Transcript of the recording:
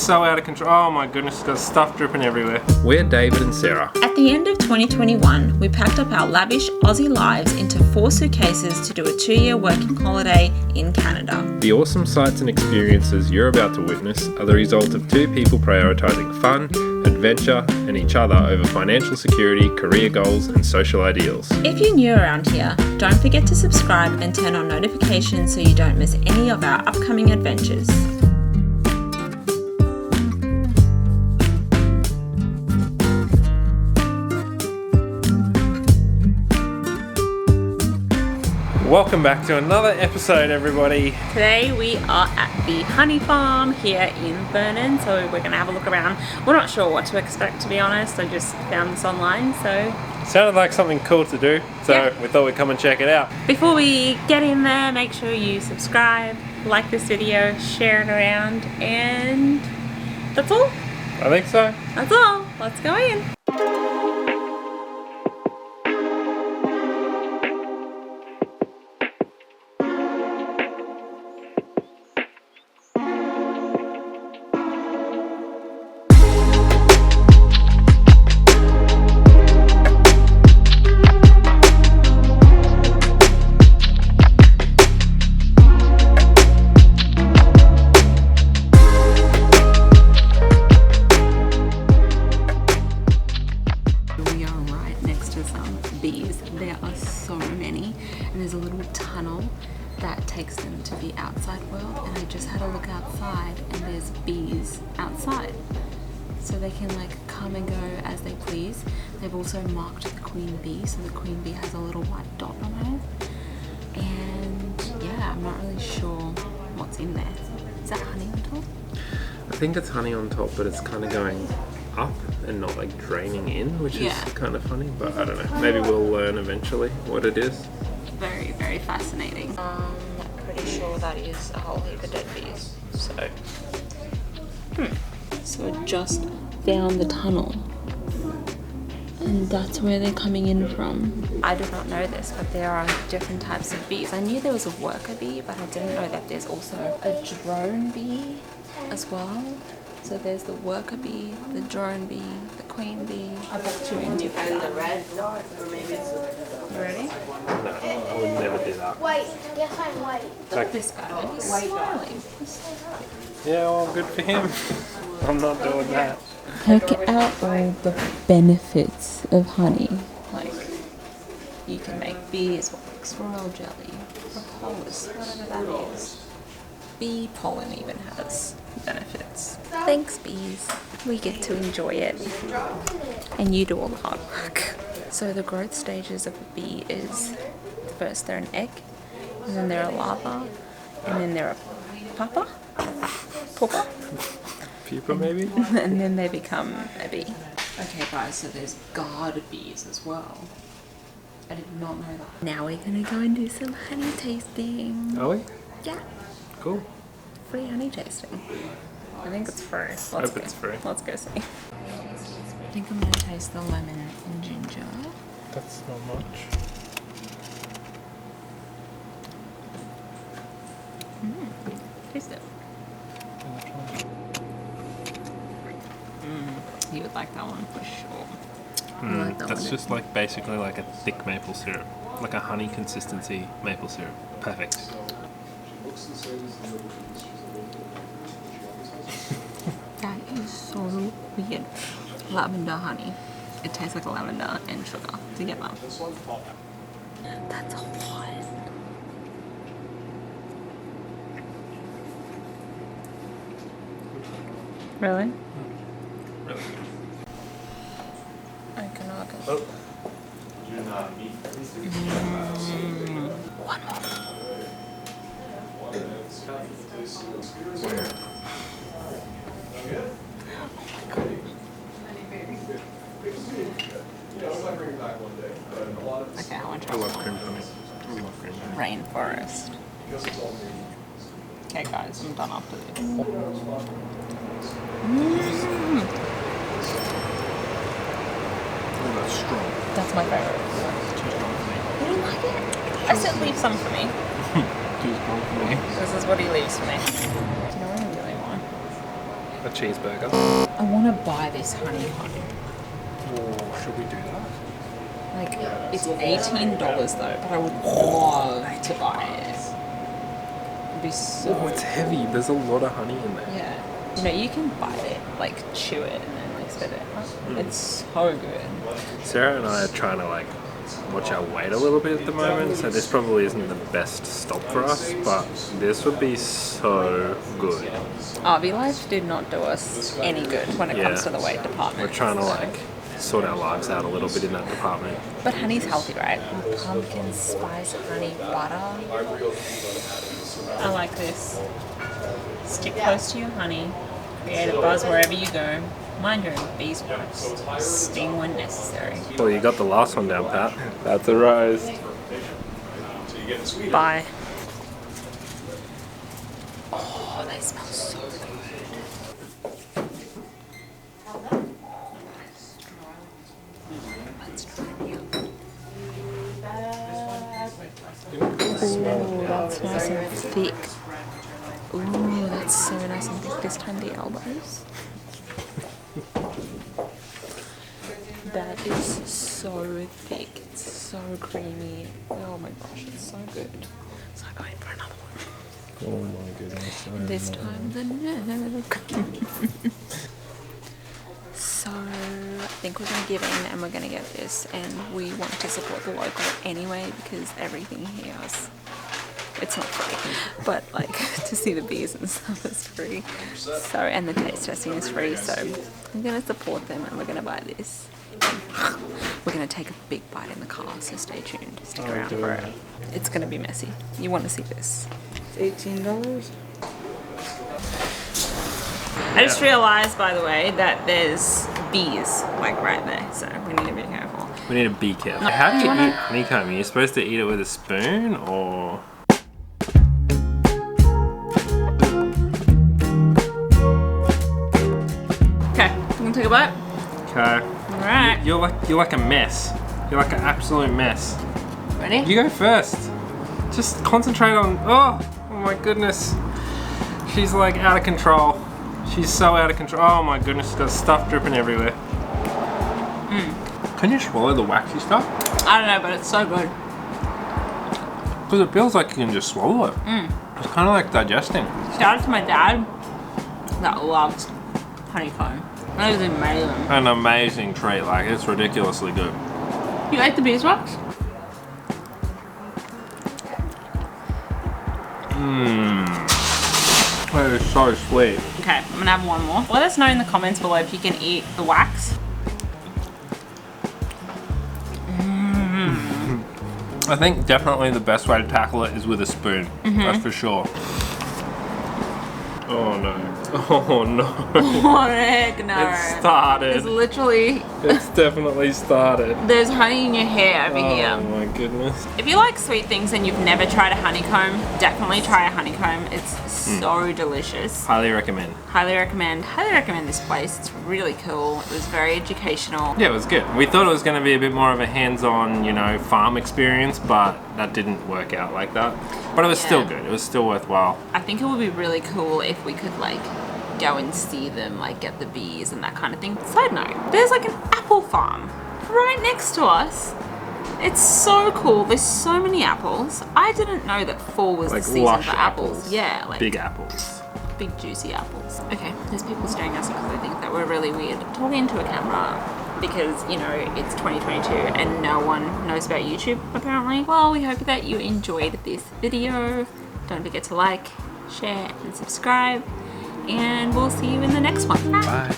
so out of control. Oh my goodness, there's stuff dripping everywhere. We're David and Sarah. At the end of 2021, we packed up our lavish Aussie lives into 4 suitcases to do a 2-year working holiday in Canada. The awesome sights and experiences you're about to witness are the result of 2 people prioritising fun, adventure and each other over financial security, career goals and social ideals. If you're new around here, don't forget to subscribe and turn on notifications so you don't miss any of our upcoming adventures. Welcome back to another episode, everybody. Today we are at the honey farm here in Vernon, so we're going to have a look around. We're not sure what to expect, to be honest. I just found this online, so... Sounded like something cool to do, so yeah. We thought we'd come and check it out. Before we get in there, make sure you subscribe, like this video, share it around, and that's all. I think so. That's all. Let's go in. That takes them to the outside world, and I just had a look outside and there's bees outside, so they can like come and go as they please. They've also marked the queen bee, so the queen bee has a little white dot on her, and yeah, I'm not really sure what's in there. Is that honey on top? I think it's honey on top, but it's kind of going up and not like draining in, which is kind of funny, but I don't know, maybe we'll learn eventually what it is. Very, very fascinating. Pretty sure that is a whole heap of dead bees. So I just found the tunnel, and that's where they're coming in from. I did not know this, but there are different types of bees. I knew there was a worker bee, but I didn't know that there's also a drone bee as well. So there's the worker bee, the drone bee, the queen bee. I bet you into and the red dot, or maybe it's You ready? No, I would never do that. white. Yes, I'm white. Like, This guy, he's smiling. yeah, well, good for him. I'm not doing that. Check out all the benefits of honey. Like, you can make beeswax, royal jelly, propolis, whatever that is. Bee pollen even has benefits. Thanks, bees. We get to enjoy it. And you do all the hard work. So the growth stages of a bee is, first they're an egg, and then they're a larva, and then they're a pupa. Pupa, maybe? And then they become a bee. Okay guys, so there's guard bees as well. I did not know that. Now we're gonna go and do some honey tasting. Are we? Yeah. Cool. Free honey tasting. I think it's free. Let's Hope it's free. Let's go see. I think I'm gonna taste the lemon and ginger. That's not much. Taste it. You would like that one for sure. I like that That's one. just like basically like a thick maple syrup, like a honey consistency maple syrup. Perfect. That is so weird. Lavender honey. It tastes like lavender and sugar together. That's a lot. Really? Really? Okanagan. Oh. One more. Okay, I want to I try love cream honey. I love cream honey. rainforest. Okay guys, I'm done after this. Oh, that's strong. That's my favorite. It's too strong for me. You don't like it? I said leave some for me. Too strong for me. This is what he leaves for me. Do you know what I really want? A cheeseburger. I want to buy this honeycomb. Oh, should we do that? Like, it's $18 though, but I would love to buy it. It'd be so. Oh, it's heavy. There's a lot of honey in there. Yeah. You know, you can bite it, like chew it, and then like spit it out. It's so good. Sarah and I are trying to like watch our weight a little bit at the moment, so this probably isn't the best stop for us, but this would be so good. RV life did not do us any good when it comes to the weight department. We're trying to like sort our lives out a little bit in that department. But honey's healthy, right? Pumpkin spice honey butter. I like this. Stick close to your honey. Create a buzz wherever you go. Mind your own beeswax. Sting when necessary. Well, you got the last one down, Pat. That's a roast. Bye. Oh, they smell so good. Let's try it. Ooh, that's nice and thick. Ooh, that's so nice and thick. This time the elbows. That is so thick. It's so creamy. Oh my gosh, it's so good. So I'm going for another one. Oh my goodness. This time the neck. So I think we're going to give in and we're going to get this, and we want to support the local anyway because everything here is, it's not free, but like to see the bees and stuff is free. So, and the taste testing is free, so I'm going to support them and we're going to buy this. We're going to take a big bite in the car, so stay tuned. Stick around for it. It's going to be messy. You want to see this. It's $18. I just realised, by the way, that there's bees like right there, so we need to be careful. We need to be careful. How do you eat honeycomb? Are you supposed to eat it with a spoon or? Okay, you gonna take a bite? Okay. Alright. You're like a mess. You're like an absolute mess. Ready? You go first. Just concentrate on. Oh my goodness. She's like out of control. She's so out of control. Oh my goodness, she's got stuff dripping everywhere. Can you swallow the waxy stuff? I don't know, but it's so good. Because it feels like you can just swallow it. It's kind of like digesting. Shout out to my dad that loves honeycomb. That is amazing. An amazing treat. Like, it's ridiculously good. You ate the beeswax? That is so sweet. Okay, I'm gonna have one more. Let us know in the comments below if you can eat the wax. I think definitely the best way to tackle it is with a spoon. That's for sure. Oh no. Oh no. Oh heck no. It started. It's literally, It's definitely started. there's honey in your hair over Oh here. my goodness. If you like sweet things and you've never tried a honeycomb, definitely try a honeycomb. It's so delicious. Highly recommend. Highly recommend this place. It's really cool. It was very educational. Yeah, it was good. We thought it was going to be a bit more of a hands-on, you know, farm experience, but that didn't work out like that. But it was still good. It was still worthwhile. I think it would be really cool if we could like go and see them, like get the bees and that kind of thing. Side note, there's like an apple farm right next to us. It's so cool. There's so many apples. I didn't know that fall was Like the season lush for apples. Yeah, like Big apples. big juicy apples. Okay, there's people staring at us because they think that we're really weird talking to a camera because, you know, it's 2022 and no one knows about YouTube apparently. Well, we hope that you enjoyed this video. Don't forget to like, share and subscribe, and we'll see you in the next one. Bye.